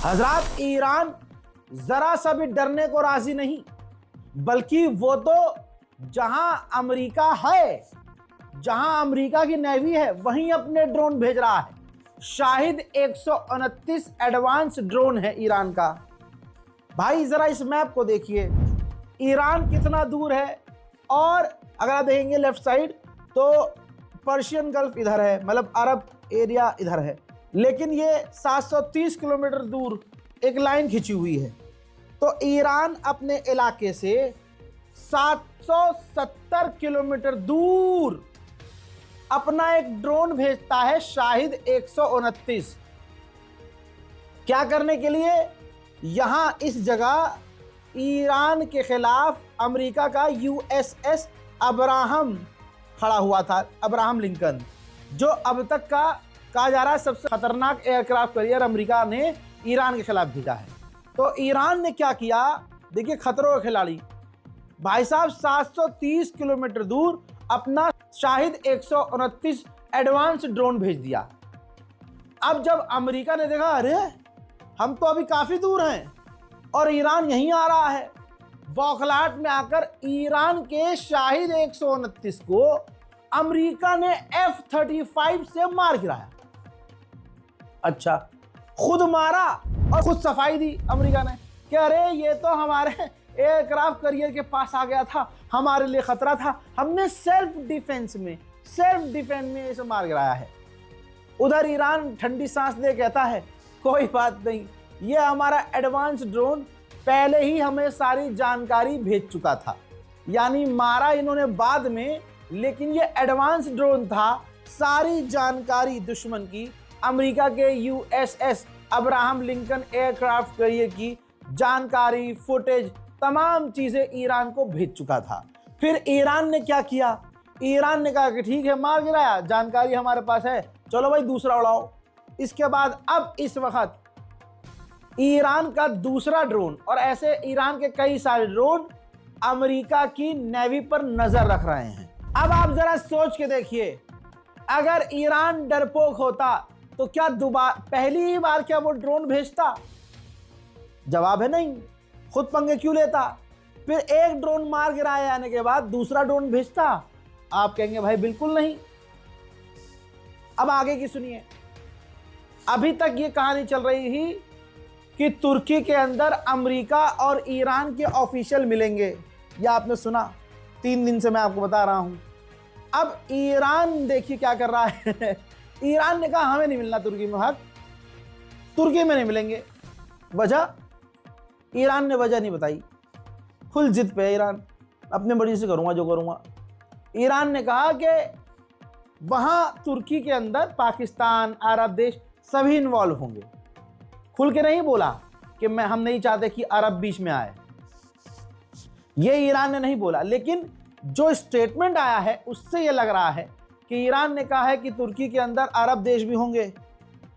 हजरात, ईरान जरा सा भी डरने को राजी नहीं, बल्कि वो तो जहां अमेरिका है, जहां अमेरिका की नेवी है, वहीं अपने ड्रोन भेज रहा है। शाहिद 129 एडवांस ड्रोन है ईरान का। भाई जरा इस मैप को देखिए, ईरान कितना दूर है। और अगर आप देखेंगे लेफ्ट साइड तो पर्शियन गल्फ इधर है, मतलब अरब एरिया इधर है, लेकिन ये 730 किलोमीटर दूर एक लाइन खिंची हुई है। तो ईरान अपने इलाके से 770 किलोमीटर दूर अपना एक ड्रोन भेजता है, शाहिद 129। क्या करने के लिए? यहां इस जगह ईरान के खिलाफ अमेरिका का यूएसएस अब्राहम खड़ा हुआ था, अब्राहम लिंकन, जो अब तक का कहा जा रहा है सबसे खतरनाक एयरक्राफ्ट कैरियर अमेरिका ने ईरान के खिलाफ भेजा है। तो ईरान ने क्या किया, देखिए खतरों के खिलाड़ी भाई साहब, 730 किलोमीटर दूर अपना शाहिद 129 एडवांस ड्रोन भेज दिया। अब जब अमेरिका ने देखा, अरे हम तो अभी काफी दूर हैं और ईरान यहीं आ रहा है, बौखलाहट में आकर ईरान के शाहिद 129 को अमेरिका ने F-35 से मार गिराया। अच्छा, खुद मारा और खुद सफाई दी अमेरिका ने कि अरे ये तो हमारे एयरक्राफ्ट कैरियर के पास आ गया था, हमारे लिए खतरा था, हमने सेल्फ डिफेंस में इसे मार गिराया है। उधर ईरान ठंडी सांस ले कहता है, कोई बात नहीं, ये हमारा एडवांस ड्रोन पहले ही हमें सारी जानकारी भेज चुका था। यानी मारा इन्होंने बाद में, लेकिन ये एडवांस ड्रोन था, सारी जानकारी दुश्मन की, अमेरिका के USS Abraham Lincoln aircraft carrier की जानकारी, फुटेज, तमाम चीजें ईरान को भेज चुका था। फिर ईरान ने क्या किया? ईरान ने कहा कि ठीक है, मार गिराया, जानकारी हमारे पास है, चलो भाई दूसरा उड़ाओ। इसके बाद अब इस वक्त ईरान का दूसरा ड्रोन, और ऐसे ईरान के कई सारे ड्रोन अमेरिका की नेवी पर नजर रख रहे हैं। अब आप जरा सोच के देखिए, अगर ईरान डरपोक होता तो क्या पहली ही बार क्या वो ड्रोन भेजता? जवाब है नहीं। खुद पंगे क्यों लेता? फिर एक ड्रोन मार गिराए आने के बाद दूसरा ड्रोन भेजता? आप कहेंगे भाई बिल्कुल नहीं। अब आगे की सुनिए। अभी तक ये कहानी चल रही थी कि तुर्की के अंदर अमेरिका और ईरान के ऑफिशियल मिलेंगे, या आपने सुना? 3 दिन से मैं आपको बता रहा हूं। अब ईरान देखिए क्या कर रहा है। ईरान ने कहा हमें नहीं मिलना तुर्की में हक, तुर्की में नहीं मिलेंगे। वजह? ईरान ने वजह नहीं बताई, फुल जिद पे ईरान, अपने मर्जी से करूंगा जो करूंगा। ईरान ने कहा कि वहां तुर्की के अंदर पाकिस्तान, अरब देश सभी इन्वॉल्व होंगे। खुल के नहीं बोला कि हम नहीं चाहते कि अरब बीच में आए, ये ईरान ने नहीं बोला, लेकिन जो स्टेटमेंट आया है उससे ये लग रहा है कि ईरान ने कहा है कि तुर्की के अंदर अरब देश भी होंगे,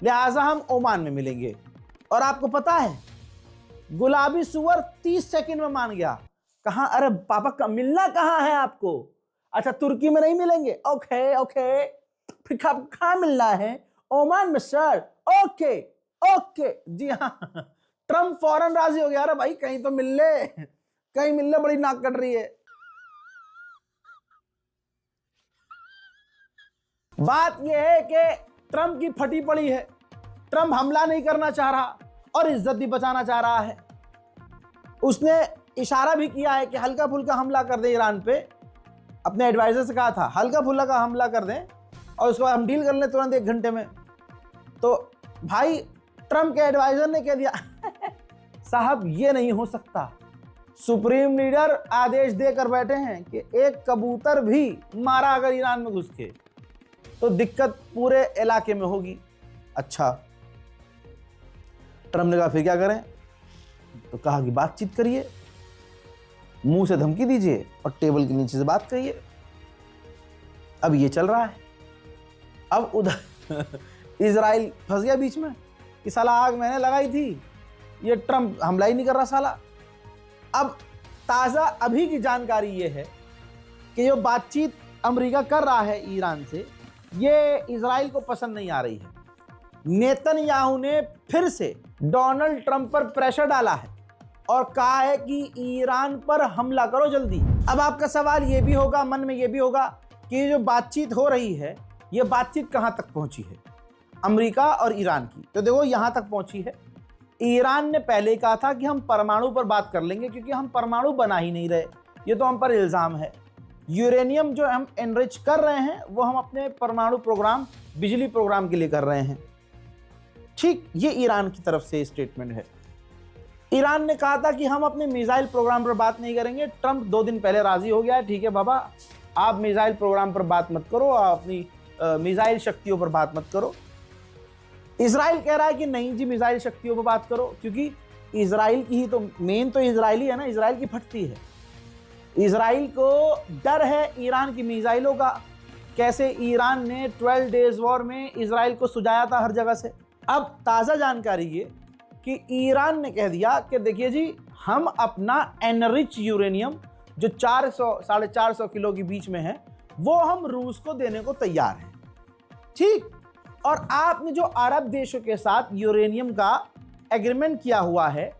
लिहाजा हम ओमान में मिलेंगे। और आपको पता है, गुलाबी सुअर 30 सेकंड में मान गया। कहा, अरे पापा का मिलना कहाँ है आपको? अच्छा, तुर्की में नहीं मिलेंगे, ओके ओके, फिर कहाँ मिलना है? ओमान में सर, ओके ओके, जी हाँ। ट्रम्प फौरन राजी हो गया, अरे भाई कहीं तो मिल ले, कहीं मिल ले, बड़ी नाक कट रही है। बात यह है कि ट्रम्प की फटी पड़ी है, ट्रम्प हमला नहीं करना चाह रहा और इज्जत भी बचाना चाह रहा है। उसने इशारा भी किया है कि हल्का फुल्का हमला कर दे ईरान पे, अपने एडवाइजर से कहा था हल्का फुल्का हमला कर दें और उसके बाद हम डील कर लें तुरंत 1 घंटे में। तो भाई ट्रम्प के एडवाइजर ने कह दिया साहब ये नहीं हो सकता, सुप्रीम लीडर आदेश देकर बैठे हैं कि एक कबूतर भी मारा अगर ईरान में घुस के तो दिक्कत पूरे इलाके में होगी। अच्छा, ट्रम्प ने कहा फिर क्या करें? तो कहा कि बातचीत करिए, मुंह से धमकी दीजिए और टेबल के नीचे से बात करिए। अब ये चल रहा है। अब उधर इजराइल फंस गया बीच में कि साला आग मैंने लगाई थी, ये ट्रम्प हमला ही नहीं कर रहा साला। अब ताज़ा अभी की जानकारी ये है कि जो बातचीत अमेरिका कर रहा है ईरान से, ये इजराइल को पसंद नहीं आ रही है। नेतन्याहू ने फिर से डोनाल्ड ट्रंप पर प्रेशर डाला है और कहा है कि ईरान पर हमला करो जल्दी। अब आपका सवाल ये भी होगा, मन में ये भी होगा कि जो बातचीत हो रही है ये बातचीत कहाँ तक पहुंची है, अमेरिका और ईरान की। तो देखो यहाँ तक पहुंची है। ईरान ने पहले कहा था कि हम परमाणु पर बात कर लेंगे, क्योंकि हम परमाणु बना ही नहीं रहे, ये तो हम पर इल्ज़ाम है। यूरेनियम जो हम एनरिच कर रहे हैं वो हम अपने परमाणु प्रोग्राम, बिजली प्रोग्राम के लिए कर रहे हैं। ठीक, ये ईरान की तरफ से स्टेटमेंट है। ईरान ने कहा था कि हम अपने मिसाइल प्रोग्राम पर बात नहीं करेंगे। ट्रंप 2 दिन पहले राजी हो गया है, ठीक है बाबा, आप मिसाइल प्रोग्राम पर बात मत करो, आप अपनी मिसाइल शक्तियों पर बात मत करो। इजराइल कह रहा है कि नहीं जी, मिसाइल शक्तियों पर बात करो, क्योंकि इजराइल की ही तो मेन तो इजराइली है ना, इजराइल की फटती है। इजराइल को डर है ईरान की मिसाइलों का। कैसे ईरान ने 12 डेज वॉर में इजराइल को सुझाया था हर जगह से। अब ताज़ा जानकारी ये कि ईरान ने कह दिया कि देखिए जी, हम अपना एनरिच यूरेनियम जो 400-450 किलो के बीच में है वो हम रूस को देने को तैयार हैं। ठीक, और आपने जो अरब देशों के साथ यूरेनियम का एग्रीमेंट किया हुआ है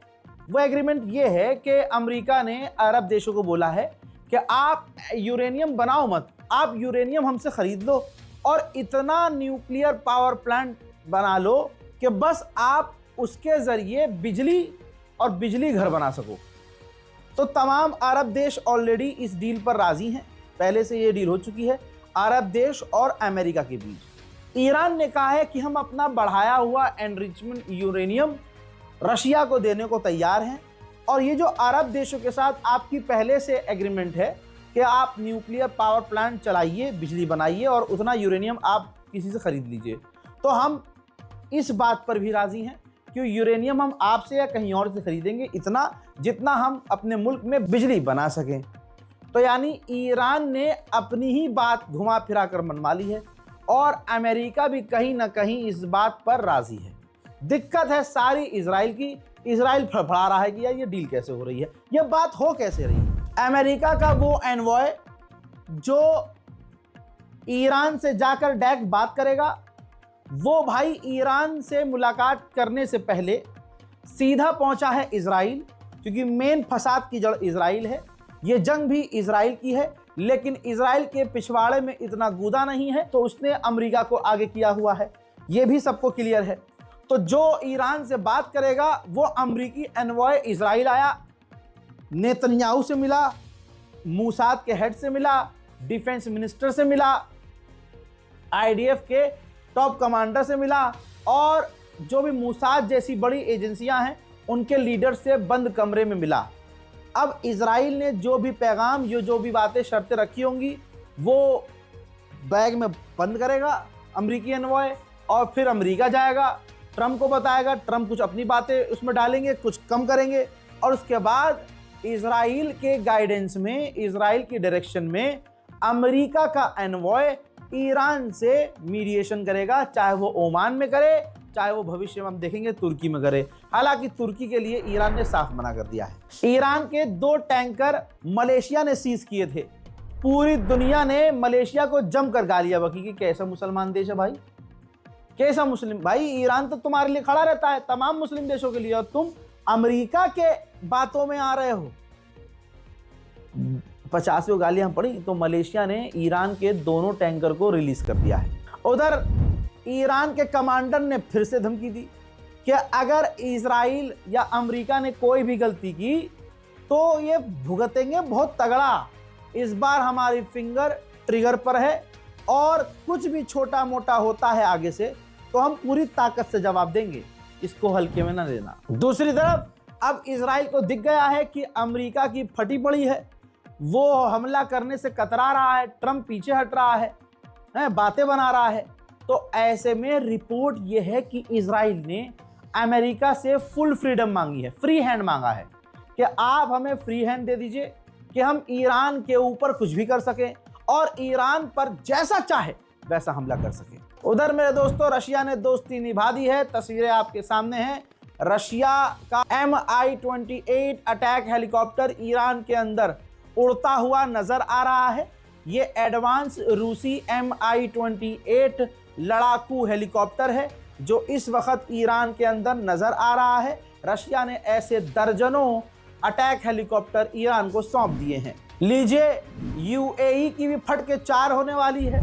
वो एग्रीमेंट ये है कि अमेरिका ने अरब देशों को बोला है कि आप यूरेनियम बनाओ मत, आप यूरेनियम हमसे खरीद लो और इतना न्यूक्लियर पावर प्लांट बना लो कि बस आप उसके ज़रिए बिजली घर बना सको। तो तमाम अरब देश ऑलरेडी इस डील पर राज़ी हैं, पहले से ये डील हो चुकी है अरब देश और अमेरिका के बीच। ईरान ने कहा है कि हम अपना बढ़ाया हुआ एनरिचमेंट यूरेनियम रशिया को देने को तैयार हैं, और ये जो अरब देशों के साथ आपकी पहले से एग्रीमेंट है कि आप न्यूक्लियर पावर प्लांट चलाइए, बिजली बनाइए और उतना यूरेनियम आप किसी से ख़रीद लीजिए, तो हम इस बात पर भी राज़ी हैं कि यूरेनियम हम आपसे या कहीं और से ख़रीदेंगे इतना जितना हम अपने मुल्क में बिजली बना सकें। तो यानी ईरान ने अपनी ही बात घुमा फिरा कर मनवा ली है और अमेरिका भी कहीं ना कहीं इस बात पर राज़ी है। दिक्कत है सारी इजराइल की। इजराइल फड़फड़ा रहा है कि यार ये डील कैसे हो रही है, ये बात हो कैसे रही है। अमेरिका का वो एनवॉय जो ईरान से जाकर डायरेक्ट बात करेगा, वो भाई ईरान से मुलाकात करने से पहले सीधा पहुंचा है इजराइल, क्योंकि मेन फसाद की जड़ इजराइल है। ये जंग भी इजराइल की है, लेकिन इजराइल के पिछवाड़े में इतना कूदा नहीं है तो उसने अमेरिका को आगे किया हुआ है, ये भी सबको क्लियर है। तो जो ईरान से बात करेगा वो अमरीकी एनवॉय इजराइल आया, नेतन्याहू से मिला, मूसाद के हेड से मिला, डिफेंस मिनिस्टर से मिला, आईडीएफ के टॉप कमांडर से मिला, और जो भी मूसाद जैसी बड़ी एजेंसियां हैं उनके लीडर से बंद कमरे में मिला। अब इजराइल ने जो भी पैगाम, जो भी बातें, शर्तें रखी होंगी वो बैग में बंद करेगा अमरीकी एनवॉय, और फिर अमेरिका जाएगा, ट्रंप को बताएगा, ट्रंप कुछ अपनी बातें उसमें डालेंगे, कुछ कम करेंगे, और उसके बाद इजराइल के गाइडेंस में, इजराइल की डायरेक्शन में अमेरिका का एनवॉय ईरान से मीडिएशन करेगा, चाहे वो ओमान में करे, चाहे वो भविष्य में हम देखेंगे तुर्की में करे। हालांकि तुर्की के लिए ईरान ने साफ मना कर दिया है। ईरान के 2 टैंकर मलेशिया ने सीज किए थे। पूरी दुनिया ने मलेशिया को जमकर गालियां बकी कि कैसा मुसलमान देश है भाई, कैसा मुस्लिम भाई। ईरान तो तुम्हारे लिए खड़ा रहता है, तमाम मुस्लिम देशों के लिए, और तुम अमेरिका के बातों में आ रहे हो। 50 गालियां पड़ी तो मलेशिया ने ईरान के दोनों टैंकर को रिलीज कर दिया है। उधर ईरान के कमांडर ने फिर से धमकी दी कि अगर इजराइल या अमेरिका ने कोई भी गलती की तो ये भुगतेंगे बहुत तगड़ा। इस बार हमारी फिंगर ट्रिगर पर है और कुछ भी छोटा मोटा होता है आगे से तो हम पूरी ताकत से जवाब देंगे, इसको हल्के में ना लेना। दूसरी तरफ अब इजराइल को दिख गया है कि अमेरिका की फटी पड़ी है, वो हमला करने से कतरा रहा है, ट्रंप पीछे हट रहा है, बातें बना रहा है। तो ऐसे में रिपोर्ट यह है कि इजराइल ने अमेरिका से फुल फ्रीडम मांगी है, फ्री हैंड मांगा है कि आप हमें फ्री हैंड दे दीजिए कि हम ईरान के ऊपर कुछ भी कर सकें और ईरान पर जैसा चाहे वैसा हमला कर सकें। उधर मेरे दोस्तों रशिया ने दोस्ती निभा दी है। तस्वीरें आपके सामने हैं। रशिया का Mi-28 अटैक हेलीकॉप्टर ईरान के अंदर उड़ता हुआ नजर आ रहा है। ये एडवांस रूसी Mi-28 लड़ाकू हेलीकॉप्टर है जो इस वक्त ईरान के अंदर नजर आ रहा है। रशिया ने ऐसे दर्जनों अटैक हेलीकॉप्टर ईरान को सौंप दिए हैं। लीजिए, यूएई की भी फट के 4 होने वाली है।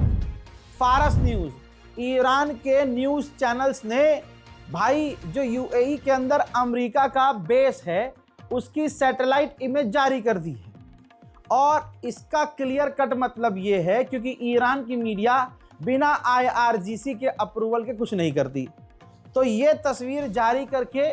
फारस न्यूज, ईरान के न्यूज चैनल्स ने भाई जो यूएई के अंदर अमेरिका का बेस है उसकी सैटेलाइट इमेज जारी कर दी है। और इसका क्लियर कट मतलब ये है, क्योंकि ईरान की मीडिया बिना आईआरजीसी के अप्रूवल के कुछ नहीं करती, तो ये तस्वीर जारी करके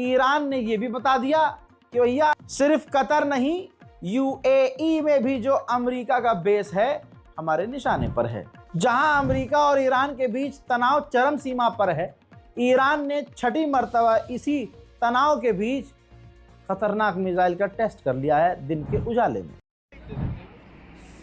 ईरान ने ये भी बता दिया कि भैया सिर्फ कतर नहीं, यूएई में भी जो अमेरिका का बेस है हमारे निशाने पर है। जहां अमेरिका और ईरान के बीच तनाव चरम सीमा पर है, ईरान ने 6ठी मर्तबा इसी तनाव के बीच खतरनाक मिसाइल का टेस्ट कर लिया है दिन के उजाले में।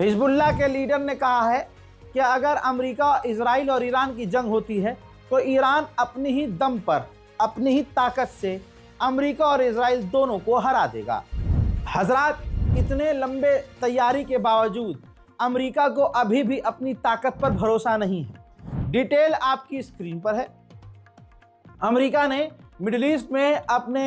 हिजबुल्लाह के लीडर ने कहा है कि अगर अमेरिका, इजराइल और ईरान की जंग होती है तो ईरान अपनी ही दम पर, अपनी ही ताकत से अमेरिका और इजराइल दोनों को हरा देगा। हजरात, इतने लंबे तैयारी के बावजूद अमेरिका को अभी भी अपनी ताकत पर भरोसा नहीं है। डिटेल आपकी स्क्रीन पर है। अमेरिका ने मिडिल ईस्ट में अपने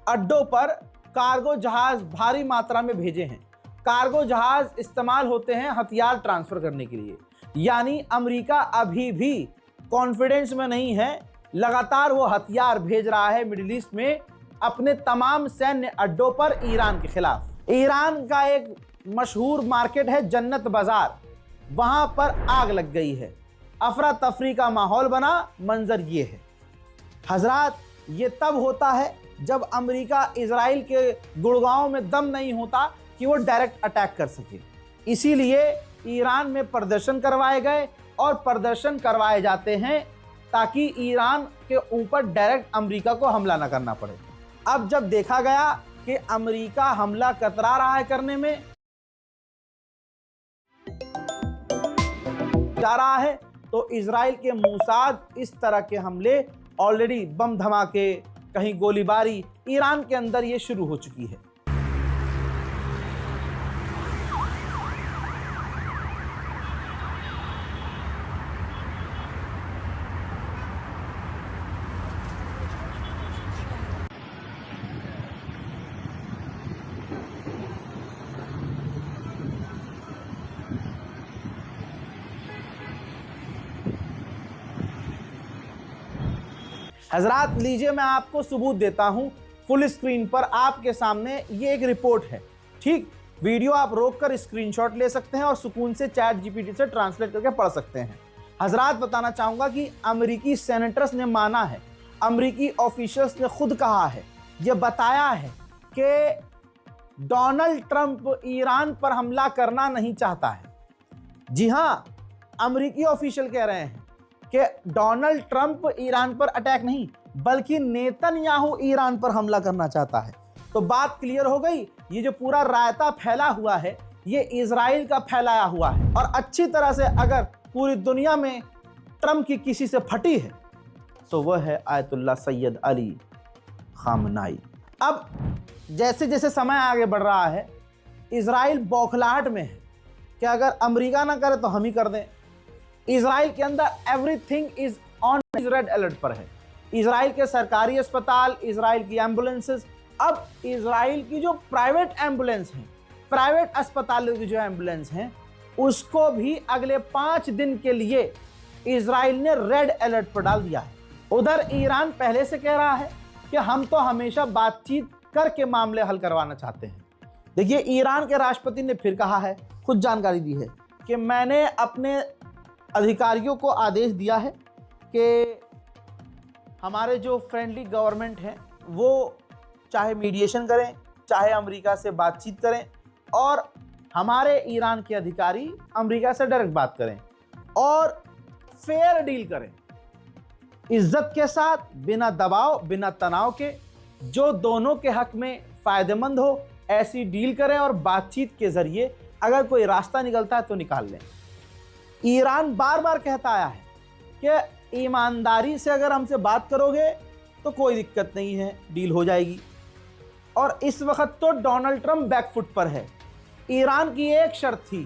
अड्डों पर कार्गो जहाज भारी मात्रा में भेजे हैं। कार्गो जहाज इस्तेमाल होते हैं हथियार ट्रांसफर करने के लिए, यानी अमेरिका अभी भी कॉन्फिडेंस में नहीं है। लगातार वो हथियार भेज रहा है मिडिल ईस्ट में अपने तमाम सैन्य अड्डों पर ईरान के खिलाफ। ईरान का एक मशहूर मार्केट है जन्नत बाजार, वहां पर आग लग गई है, अफरा तफरी का माहौल बना। मंजर ये है हजरात, ये तब होता है जब अमेरिका इजराइल के गुड़गांव में दम नहीं होता कि वो डायरेक्ट अटैक कर सके। इसीलिए ईरान में प्रदर्शन करवाए गए और प्रदर्शन करवाए जाते हैं ताकि ईरान के ऊपर डायरेक्ट अमेरिका को हमला न करना पड़े। अब जब देखा गया कि अमेरिका हमला कतरा रहा है करने में जा रहा है, तो इजराइल के मूसाद इस तरह के हमले, ऑलरेडी बम धमाके, कहीं गोलीबारी ईरान के अंदर ये शुरू हो चुकी है। हजरात, लीजिए मैं आपको सबूत देता हूं फुल स्क्रीन पर आपके सामने। ये एक रिपोर्ट है, ठीक। वीडियो आप रोककर स्क्रीनशॉट ले सकते हैं और सुकून से चैट जीपीटी से ट्रांसलेट करके पढ़ सकते हैं। हजरात, बताना चाहूंगा कि अमेरिकी सेनेटर्स ने माना है, अमेरिकी ऑफिशियल्स ने खुद कहा है, यह बताया है कि डोनाल्ड ट्रंप ईरान पर हमला करना नहीं चाहता है। जी हां, अमेरिकी ऑफिशियल कह रहे हैं कि डोनाल्ड ट्रंप ईरान पर अटैक नहीं, बल्कि नेतन्याहू ईरान पर हमला करना चाहता है। तो बात क्लियर हो गई। ये जो पूरा रायता फैला हुआ है ये इजराइल का फैलाया हुआ है, और अच्छी तरह से अगर पूरी दुनिया में ट्रंप की किसी से फटी है तो वह है आयतुल्लाह सैयद अली खामनाई। अब जैसे जैसे समय आगे बढ़ रहा है, इजराइल बौखलाहट में है कि अगर अमेरिका ना करे तो हम ही कर दें। इजराइल के अंदर everything is on red alert पर है। इजराइल के सरकारी अस्पताल, इजराइल की एम्बुलेंसेस, अब इजराइल की जो प्राइवेट एम्बुलेंस हैं, प्राइवेट अस्पतालों की जो एम्बुलेंस हैं, उसको भी अगले 5 दिन के लिए इजराइल ने रेड अलर्ट पर डाल दिया है। उधर ईरान पहले से कह रहा है कि हम तो हमेशा बातचीत करके मामले हल करवाना चाहते हैं। देखिए, ईरान के राष्ट्रपति ने फिर कहा है, खुद जानकारी दी है कि मैंने अपने अधिकारियों को आदेश दिया है कि हमारे जो फ्रेंडली गवर्नमेंट हैं वो चाहे मीडिएशन करें, चाहे अमेरिका से बातचीत करें, और हमारे ईरान के अधिकारी अमेरिका से डायरेक्ट बात करें और फेयर डील करें, इज्जत के साथ, बिना दबाव, बिना तनाव के, जो दोनों के हक में फ़ायदेमंद हो ऐसी डील करें, और बातचीत के ज़रिए अगर कोई रास्ता निकलता है तो निकाल लें। ईरान बार बार कहता आया है कि ईमानदारी से अगर हमसे बात करोगे तो कोई दिक्कत नहीं है, डील हो जाएगी। और इस वक्त तो डोनाल्ड ट्रंप बैकफुट पर है। ईरान की एक शर्त थी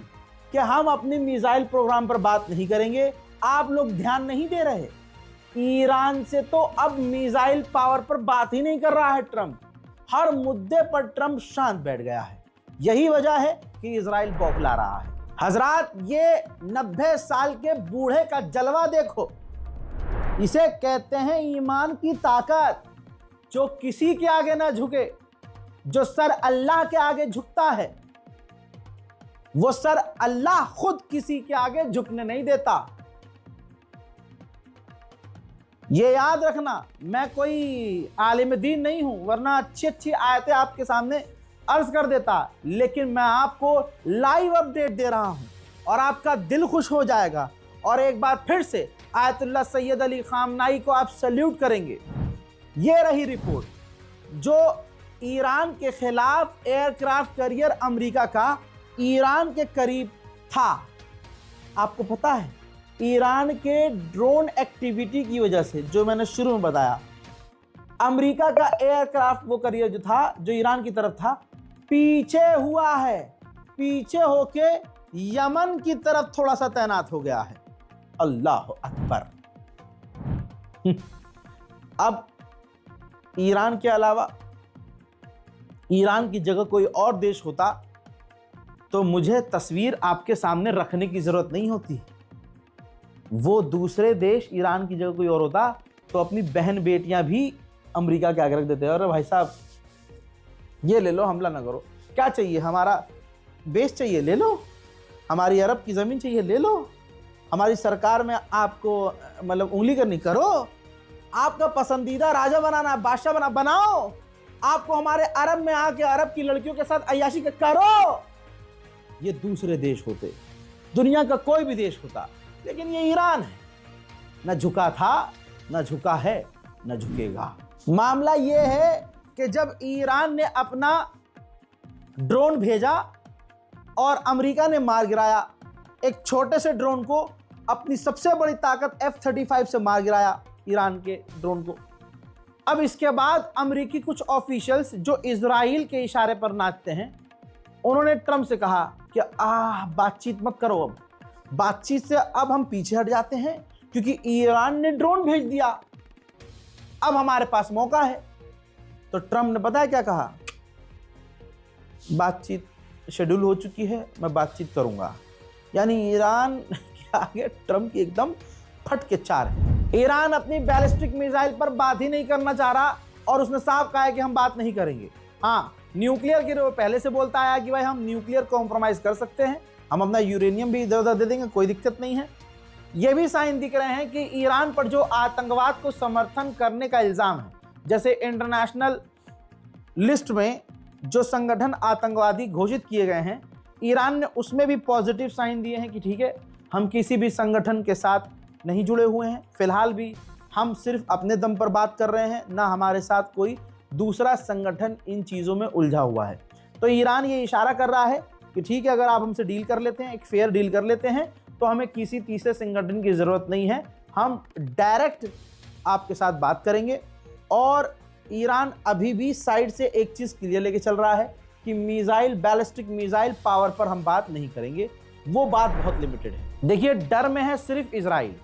कि हम अपनी मिसाइल प्रोग्राम पर बात नहीं करेंगे। आप लोग ध्यान नहीं दे रहे, ईरान से तो अब मिसाइल पावर पर बात ही नहीं कर रहा है ट्रंप। हर मुद्दे पर ट्रंप शांत बैठ गया है। यही वजह है कि इजराइल बौखला रहा है। हजरात, ये 90 साल के बूढ़े का जलवा देखो। इसे कहते हैं ईमान की ताकत, जो किसी के आगे ना झुके, जो सर अल्लाह के आगे झुकता है, वो सर अल्लाह खुद किसी के आगे झुकने नहीं देता। ये याद रखना, मैं कोई आलिम दीन नहीं हूं, वरना अच्छी अच्छी आयतें आपके सामने अर्ज कर देता, लेकिन मैं आपको लाइव अपडेट दे रहा हूं और आपका दिल खुश हो जाएगा। और एक बार फिर से आयतुल्लाह सैयद अली खामनाई को आप सल्यूट करेंगे। ये रही रिपोर्ट जो ईरान के खिलाफ एयरक्राफ्ट कैरियर अमेरिका का ईरान के करीब था। आपको पता है, ईरान के ड्रोन एक्टिविटी की वजह से, जो मैंने शुरू में बताया, अमेरिका का एयरक्राफ्ट वो कैरियर जो था, जो ईरान की तरफ था, पीछे हुआ है। पीछे होके यमन की तरफ थोड़ा सा तैनात हो गया है। अल्लाह अकबर। अब ईरान के अलावा ईरान की जगह कोई और देश होता तो मुझे तस्वीर आपके सामने रखने की जरूरत नहीं होती। वो दूसरे देश ईरान की जगह कोई और होता तो अपनी बहन बेटियां भी अमेरिका के आगे रख देते। अरे भाई साहब, ये ले लो, हमला ना करो। क्या चाहिए? हमारा बेस चाहिए, ले लो। हमारी अरब की ज़मीन चाहिए, ले लो। हमारी सरकार में आपको मतलब उंगली करनी, करो। आपका पसंदीदा राजा बनाना, बादशाह बनाओ। आपको हमारे अरब में आके अरब की लड़कियों के साथ अय्याशी करो। ये दूसरे देश होते, दुनिया का कोई भी देश होता, लेकिन ये ईरान है। न झुका था, न झुका है, न झुकेगा। मामला ये है कि जब ईरान ने अपना ड्रोन भेजा और अमेरिका ने मार गिराया, एक छोटे से ड्रोन को अपनी सबसे बड़ी ताकत F-35 से मार गिराया ईरान के ड्रोन को। अब इसके बाद अमेरिकी कुछ ऑफिशियल्स जो इजराइल के इशारे पर नाचते हैं, उन्होंने ट्रंप से कहा कि बातचीत मत करो, अब बातचीत से अब हम पीछे हट जाते हैं क्योंकि ईरान ने ड्रोन भेज दिया, अब हमारे पास मौका है। तो ट्रंप ने पता है क्या कहा? बातचीत शेड्यूल हो चुकी है, मैं बातचीत करूंगा। यानी ईरान के आगे ट्रंप की एकदम फट के चार है। ईरान अपनी बैलिस्टिक मिसाइल पर बात ही नहीं करना चाह रहा और उसने साफ कहा है कि हम बात नहीं करेंगे। हाँ, न्यूक्लियर के लिए पहले से बोलता आया कि भाई हम न्यूक्लियर कॉम्प्रोमाइज कर सकते हैं, हम अपना यूरेनियम भी इधर उधर दे देंगे, कोई दिक्कत नहीं है। ये भी साइन दिख रहे हैं कि ईरान पर जो आतंकवाद को समर्थन करने का इल्जाम है, जैसे इंटरनेशनल लिस्ट में जो संगठन आतंकवादी घोषित किए गए हैं, ईरान ने उसमें भी पॉजिटिव साइन दिए हैं कि ठीक है, हम किसी भी संगठन के साथ नहीं जुड़े हुए हैं, फिलहाल भी हम सिर्फ अपने दम पर बात कर रहे हैं, ना हमारे साथ कोई दूसरा संगठन इन चीज़ों में उलझा हुआ है। तो ईरान ये इशारा कर रहा है कि ठीक है, अगर आप हमसे डील कर लेते हैं, एक फेयर डील कर लेते हैं, तो हमें किसी तीसरे संगठन की ज़रूरत नहीं है, हम डायरेक्ट आपके साथ बात करेंगे। और ईरान अभी भी साइड से एक चीज़ क्लियर लेके चल रहा है कि मिसाइल, बैलिस्टिक मिसाइल पावर पर हम बात नहीं करेंगे, वो बात बहुत लिमिटेड है। देखिए, डर में है सिर्फ इजराइल।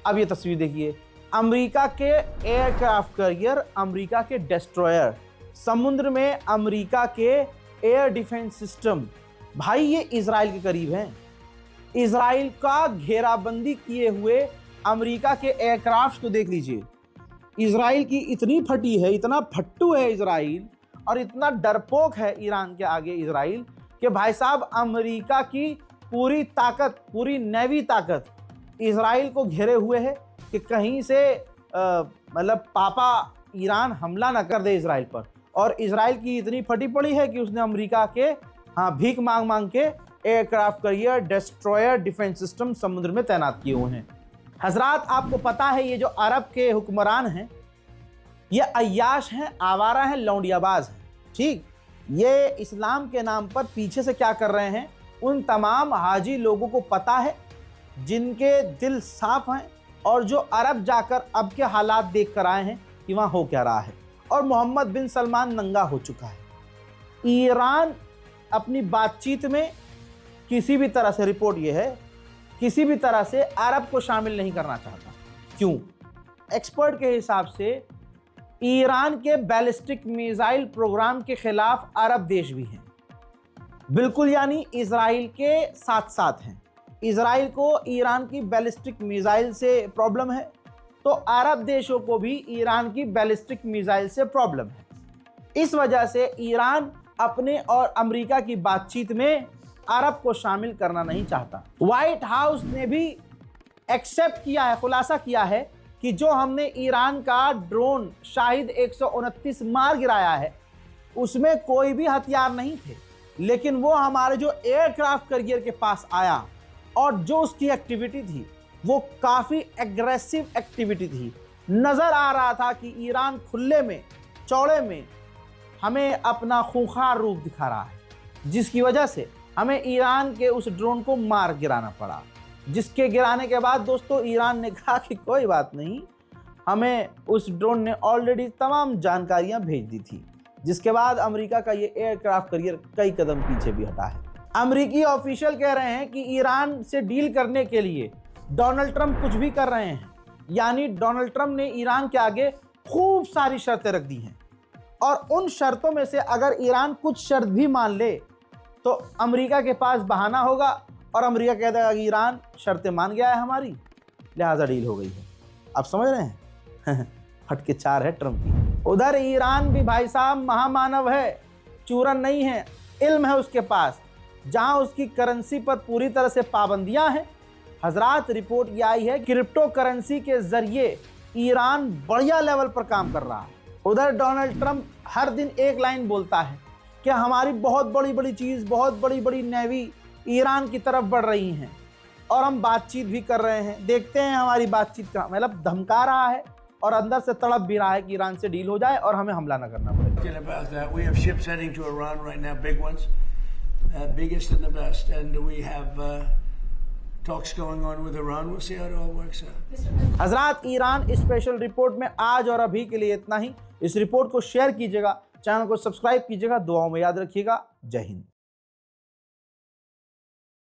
अब ये तस्वीर देखिए, अमेरिका के एयरक्राफ्ट कैरियर, अमेरिका के डिस्ट्रॉयर, समुद्र में अमेरिका के एयर डिफेंस सिस्टम, भाई ये इजराइल के करीब हैं। इजराइल का घेराबंदी किए हुए अमेरिका के एयरक्राफ्ट को देख लीजिए। इजराइल की इतनी फटी है, इतना फट्टू है इजराइल, और इतना डरपोक है ईरान के आगे इजराइल, कि भाई साहब अमेरिका की पूरी ताकत, पूरी नेवी ताकत इजराइल को घेरे हुए है कि कहीं से मतलब पापा ईरान हमला ना कर दे इजराइल पर। और इजराइल की इतनी फटी पड़ी है कि उसने अमेरिका के भीख मांग मांग के aircraft carrier, destroyer, defence system समुद्र में तैनात किए हुए हैं। हजरात, आपको पता है ये जो अरब के हुक्मरान हैं, ये अय्याश हैं, आवारा हैं, लौंडियाबाज हैं। ठीक, ये इस्लाम के नाम पर पीछे से क्या कर रहे हैं, उन तमाम हाजी लोगों को पता है जिनके दिल साफ हैं और जो अरब जाकर अब के हालात देख कर आए हैं कि वहाँ हो क्या रहा है। और मोहम्मद बिन सलमान नंगा हो चुका है। ईरान अपनी बातचीत में किसी भी तरह से, रिपोर्ट यह है, किसी भी तरह से अरब को शामिल नहीं करना चाहता। क्यों? एक्सपर्ट के हिसाब से ईरान के बैलिस्टिक मिसाइल प्रोग्राम के खिलाफ अरब देश भी हैं, बिल्कुल, यानी इजराइल के साथ साथ हैं। इजराइल को ईरान की बैलिस्टिक मिसाइल से प्रॉब्लम है, तो अरब देशों को भी ईरान की बैलिस्टिक मिसाइल से प्रॉब्लम है। इस वजह से ईरान अपने और अमेरिका की बातचीत में अरब को शामिल करना नहीं चाहता। व्हाइट हाउस ने भी एक्सेप्ट किया है, खुलासा किया है कि जो हमने ईरान का ड्रोन शाहिद 129 मार गिराया है, उसमें कोई भी हथियार नहीं थे, लेकिन वो हमारे जो एयरक्राफ्ट कैरियर के पास आया और जो उसकी एक्टिविटी थी वो काफ़ी एग्रेसिव एक्टिविटी थी। नज़र आ रहा था कि ईरान खुले में, चौड़े में हमें अपना खूंखार रूप दिखा रहा है, जिसकी वजह से हमें ईरान के उस ड्रोन को मार गिराना पड़ा। जिसके गिराने के बाद दोस्तों ईरान ने कहा कि कोई बात नहीं, हमें उस ड्रोन ने ऑलरेडी तमाम जानकारियां भेज दी थी, जिसके बाद अमेरिका का ये एयरक्राफ्ट कैरियर कई कदम पीछे भी हटा है। अमेरिकी ऑफिशियल कह रहे हैं कि ईरान से डील करने के लिए डोनाल्ड ट्रंप कुछ भी कर रहे हैं, यानी डोनाल्ड ट्रंप ने ईरान के आगे खूब सारी शर्तें रख दी हैं, और उन शर्तों में से अगर ईरान कुछ शर्त भी मान ले तो अमेरिका के पास बहाना होगा और अमेरिका कह देगा कि ईरान शर्तें मान गया है हमारी, लिहाजा डील हो गई है। आप समझ रहे हैं? फटके चार है ट्रंप की। उधर ईरान भी भाई साहब महामानव है, चूरन नहीं है, इल्म है उसके पास। जहां उसकी करेंसी पर पूरी तरह से पाबंदियां हैं, हजरात रिपोर्ट ये आई है क्रिप्टो करेंसी के जरिए ईरान बढ़िया लेवल पर काम कर रहा है। उधर डोनाल्ड ट्रंप हर दिन एक लाइन बोलता है कि हमारी बहुत बड़ी बड़ी चीज़, बहुत बड़ी बड़ी नेवी ईरान की तरफ बढ़ रही हैं और हम बातचीत भी कर रहे हैं, देखते हैं हमारी बातचीत का, मतलब धमका रहा है और अंदर से तड़प भी रहा है कि ईरान से डील हो जाए और हमें हमला न करना पड़े। About that, we have ships heading to Iran right now, big ones, biggest and the best, and we have talks going on with Iran. We'll see how it all works out. हजरात, Iran special report में आज और अभी के लिए इतना ही। इस report को शेयर कीजिएगा, चैनल को सब्सक्राइब कीजिएगा, दुआओं में याद रखिएगा। जय हिंद।